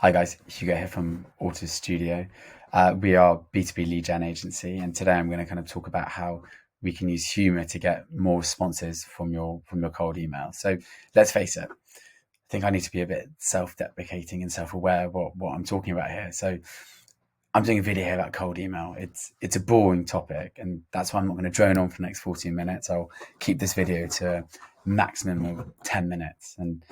Hi guys, Hugo here from Auto Studio. We are B2B lead gen agency, and today I'm going to kind of talk about how we can use Humour to get more responses from your cold email. So let's face it, I think I need to be a bit self-deprecating and self-aware of what I'm talking about here. So I'm doing a video here about cold email. It's a boring topic, and that's why I'm not going to drone on for the next 14 minutes. I'll keep this video to a maximum of 10 minutes. And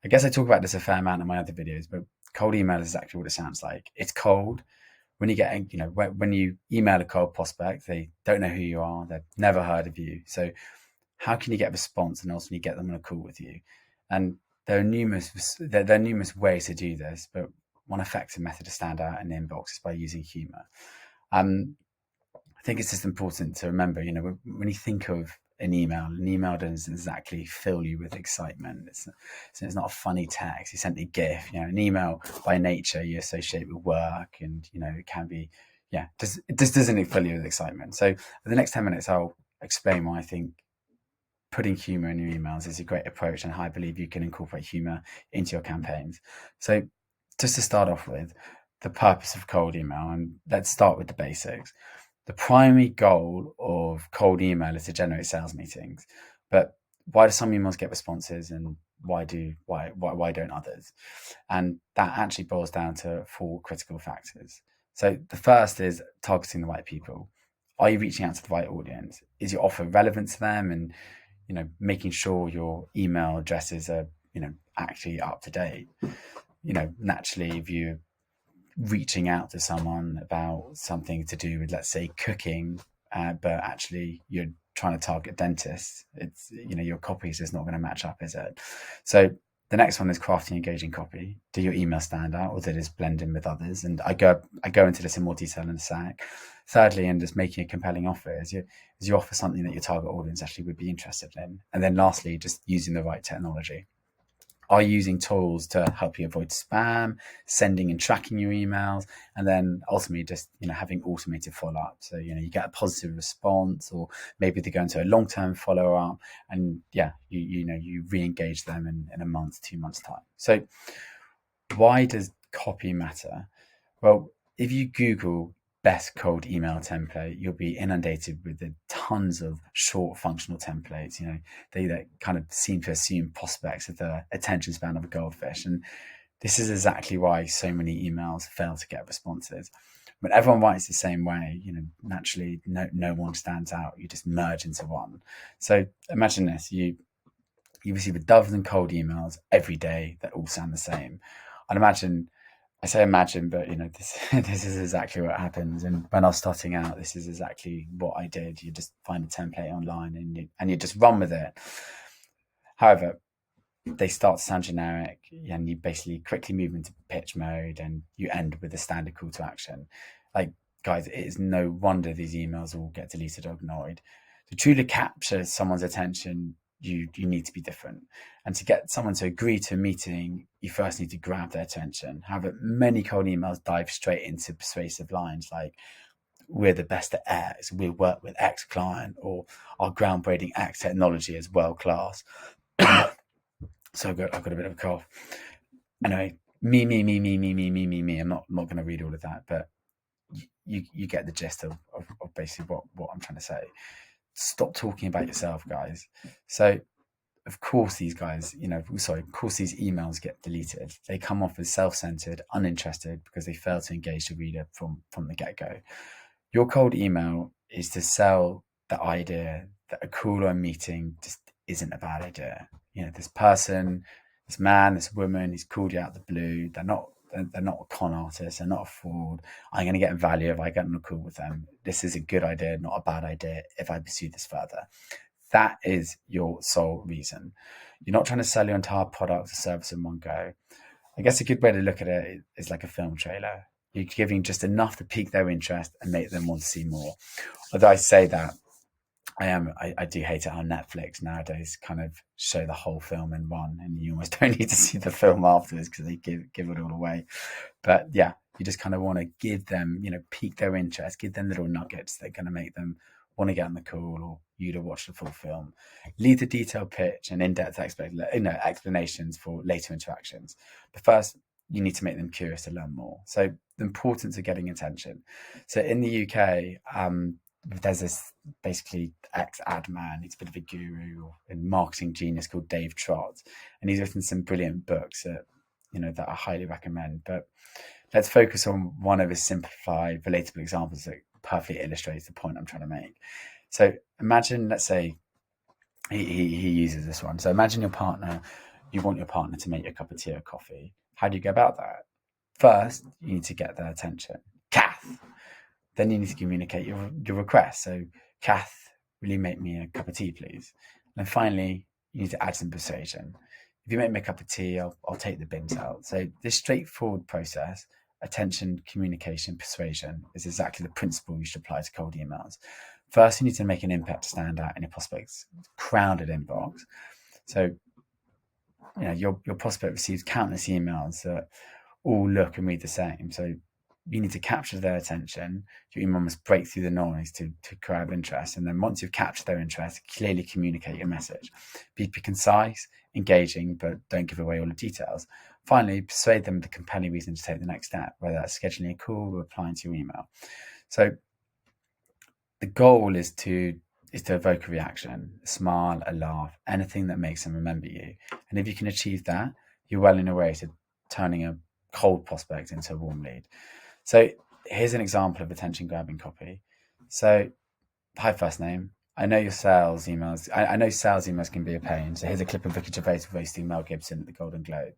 I guess I talk about this a fair amount in my other videos, but cold email is exactly what it sounds like. It's cold. When you get, when you email a cold prospect, they don't know who you are. They've never heard of you. So how can you get a response and ultimately get them on a call with you? And there are numerous ways to do this, but one effective method to stand out in the inbox is by using humour. I think it's just important to remember, when you think of an email doesn't exactly fill you with excitement. It's not a funny text. You sent a GIF. An email by nature you associate with work, and it can be, it just doesn't fill you with excitement. So for the next 10 minutes, I'll explain why I think putting humour in your emails is a great approach, and how I believe you can incorporate humour into your campaigns. So just to start off with, the purpose of cold email, and let's start with the basics. The primary goal of cold email is to generate sales meetings, but why do some emails get responses and why don't others? And that actually boils down to four critical factors. So the first is targeting the right people. Are you reaching out to the right audience? Is your offer relevant to them? And making sure your email addresses are actually up to date. Naturally, if you're reaching out to someone about something to do with, let's say, cooking, but actually you're trying to target dentists, it's your copy is just not going to match up, is it? So the next one is crafting engaging copy. Do your email stand out, or does it blend in with others? And I go into this in more detail in a sec. Thirdly, and just making a compelling offer, is you offer something that your target audience actually would be interested in. And then lastly, just using the right technology. Are you using tools to help you avoid spam, sending and tracking your emails, and then ultimately just having automated follow-up? So you get a positive response, or maybe they go into a long-term follow-up, and you re-engage them in a month, 2 months time. So why does copy matter? Well, if you Google best cold email template, you'll be inundated with the tons of short functional templates. They that kind of seem to assume prospects have the attention span of a goldfish. And this is exactly why so many emails fail to get responses. When everyone writes the same way, naturally no one stands out. You just merge into one. So imagine this, you receive a dozen cold emails every day that all sound the same. I say imagine, but this is exactly what happens. And when I was starting out, this is exactly what I did. You just find a template online and you just run with it. However, they start to sound generic, and you basically quickly move into pitch mode, and you end with a standard call to action. Like, guys, it is no wonder these emails all get deleted or ignored. To truly capture someone's attention, you need to be different. And to get someone to agree to a meeting, you first need to grab their attention. However, many cold emails dive straight into persuasive lines like, we're the best at X, we work with X client, or our groundbreaking X technology is world class. So I've got a bit of a cough. Anyway, me. I'm not going to read all of that, but you get the gist of basically what I'm trying to say. Stop talking about yourself, guys. So of course these emails get deleted. They come off as self-centered, uninterested, because they fail to engage the reader from the get-go. Your cold email is to sell the idea that a call or a meeting just isn't a bad idea. This person, this man, this woman, he's called you out of the blue. They're not a con artist. They're not a fraud. I'm going to get value if I get on a call with them. This is a good idea, not a bad idea, if I pursue this further. That is your sole reason. You're not trying to sell your entire product or service in one go. I guess a good way to look at it is like a film trailer. You're giving just enough to pique their interest and make them want to see more. Although I say that, I do hate it how Netflix nowadays kind of show the whole film in one, and you almost don't need to see the film afterwards because they give it all away. But yeah, you just kind of want to give them, pique their interest, give them little nuggets that are going to make them want to get on the call or you to watch the full film. Leave the detailed pitch and in-depth explanations for later interactions. But first, you need to make them curious to learn more. So the importance of getting attention. So in the UK, there's this basically ex-ad man, he's a bit of a guru and marketing genius called Dave Trott, and he's written some brilliant books that I highly recommend. But let's focus on one of his simplified, relatable examples that perfectly illustrates the point I'm trying to make. So imagine, let's say, he uses this one. So imagine you want your partner to make you a cup of tea or coffee. How do you go about that? First, you need to get their attention. Kath. Then you need to communicate your request. So, Kath, will you make me a cup of tea, please? And finally, you need to add some persuasion. If you make me a cup of tea, I'll take the bins out. So this straightforward process, attention, communication, persuasion, is exactly the principle you should apply to cold emails. First, you need to make an impact to stand out in your prospect's crowded inbox. So, your prospect receives countless emails that all look and read the same. So you need to capture their attention. Your email must break through the noise to grab interest. And then once you've captured their interest, clearly communicate your message. Be concise, engaging, but don't give away all the details. Finally, persuade them with a compelling reason to take the next step, whether that's scheduling a call or replying to your email. So the goal is to evoke a reaction, a smile, a laugh, anything that makes them remember you. And if you can achieve that, you're well in a way to turning a cold prospect into a warm lead. So here's an example of attention grabbing copy. So, hi, first name. I know your sales emails. I know sales emails can be a pain. So here's a clip of Ricky Gervais roasting Mel Gibson at the Golden Globe.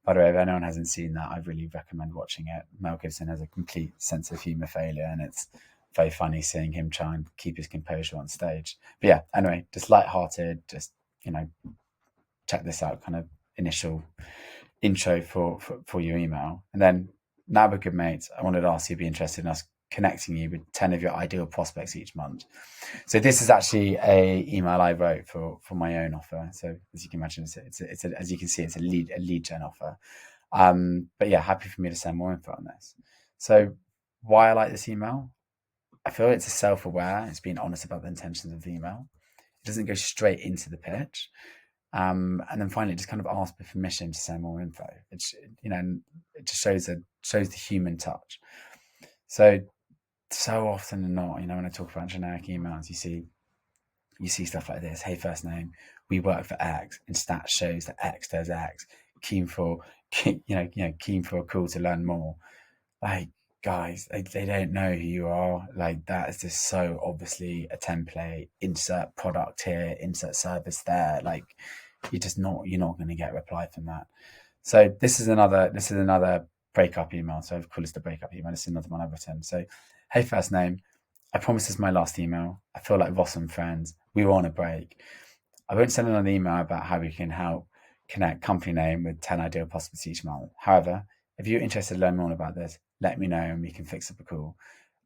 By the way, if anyone hasn't seen that, I really recommend watching it. Mel Gibson has a complete sense of humour failure, and it's very funny seeing him try and keep his composure on stage. But yeah, anyway, just lighthearted, just, check this out, kind of initial intro for your email. And then, now we're good mates, I wanted to ask you to be interested in us connecting you with 10 of your ideal prospects each month. So this is actually a email I wrote for my own offer. So as you can imagine, it's as you can see, it's a lead gen offer. But yeah, happy for me to send more info on this. So why I like this email? I feel it's self-aware. It's being honest about the intentions of the email. It doesn't go straight into the pitch. And then finally, just kind of ask for permission to send more info. It's, it just shows the human touch. So often than not, when I talk about generic emails, you see stuff like this. Hey, first name, we work for X, and stats shows that X does X. Keen for a call to learn more. Like, guys, they don't know who you are. Like, that is just so obviously a template. Insert product here, insert service there. Like, you're not going to get a reply from that. So this is another breakup email. So I've called this the breakup email. This is another one I've written. So, hey, first name, I promise this is my last email. I feel like Ross and friends. We were on a break. I won't send another email about how we can help connect company name with 10 ideal prospects each month. However, if you're interested to learn more about this, let me know and we can fix up a call.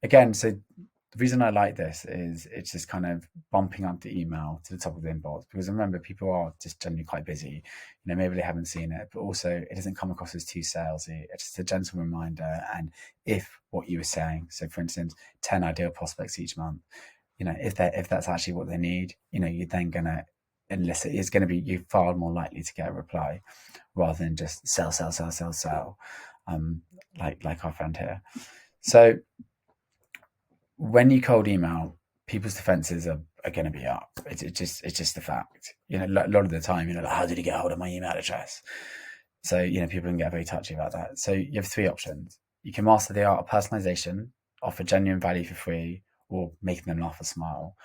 Again, so the reason I like this is it's just kind of bumping up the email to the top of the inbox, because remember, people are just generally quite busy. Maybe they haven't seen it, but also it doesn't come across as too salesy. It's just a gentle reminder. And if what you were saying, so for instance, 10 ideal prospects each month, if that's actually what they need, you're then going to elicit, it's going to be, you're far more likely to get a reply rather than just sell, like our friend here. So when you cold email, people's defenses are going to be up. It's just a fact. A lot of the time, how did he get hold of my email address? So, people can get very touchy about that. So you have three options. You can master the art of personalization, offer genuine value for free, or making them laugh or smile.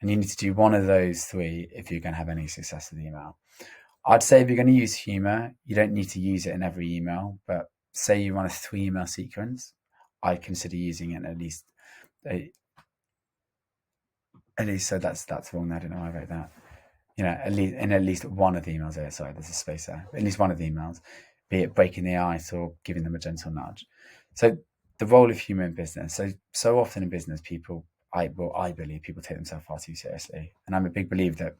And you need to do one of those three if you're going to have any success with the email. I'd say if you're going to use humor, you don't need to use it in every email, but say you run a 3-email sequence, I'd consider using it at least. So that's wrong. I don't know why I wrote that. At least one of the emails there. Sorry, there's a space there. At least one of the emails, be it breaking the ice or giving them a gentle nudge. So the role of humor in business. So often in business, I believe people take themselves far too seriously, and I'm a big believer that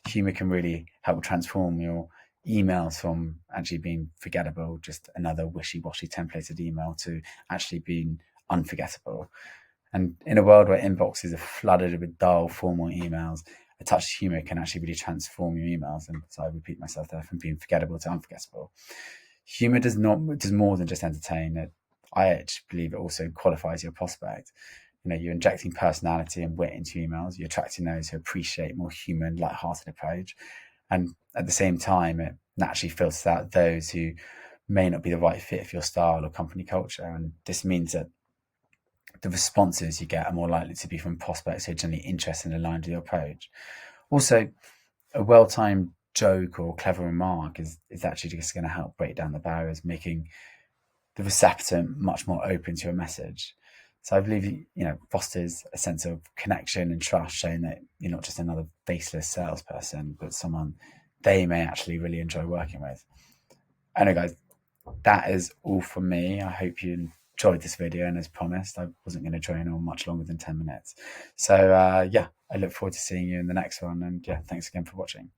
humor can really help transform your emails from actually being forgettable, just another wishy-washy templated email, to actually being unforgettable. And in a world where inboxes are flooded with dull, formal emails, a touch of humor can actually really transform your emails. And so I repeat myself there, from being forgettable to unforgettable. Humour does more than just entertain. I actually believe it also qualifies your prospect. You're injecting personality and wit into emails. You're attracting those who appreciate more human, light-hearted approach, and at the same time, it naturally filters out those who may not be the right fit for your style or company culture. And this means that the responses you get are more likely to be from prospects who are generally interested and aligned with your approach. Also, a well-timed joke or clever remark is actually just going to help break down the barriers, making the receptor much more open to your message. So I believe fosters a sense of connection and trust, showing that you're not just another faceless salesperson, but someone they may actually really enjoy working with. Anyway, guys, that is all from me. I hope you enjoyed this video, and as promised, I wasn't going to drone on much longer than 10 minutes. So yeah, I look forward to seeing you in the next one, and yeah, thanks again for watching.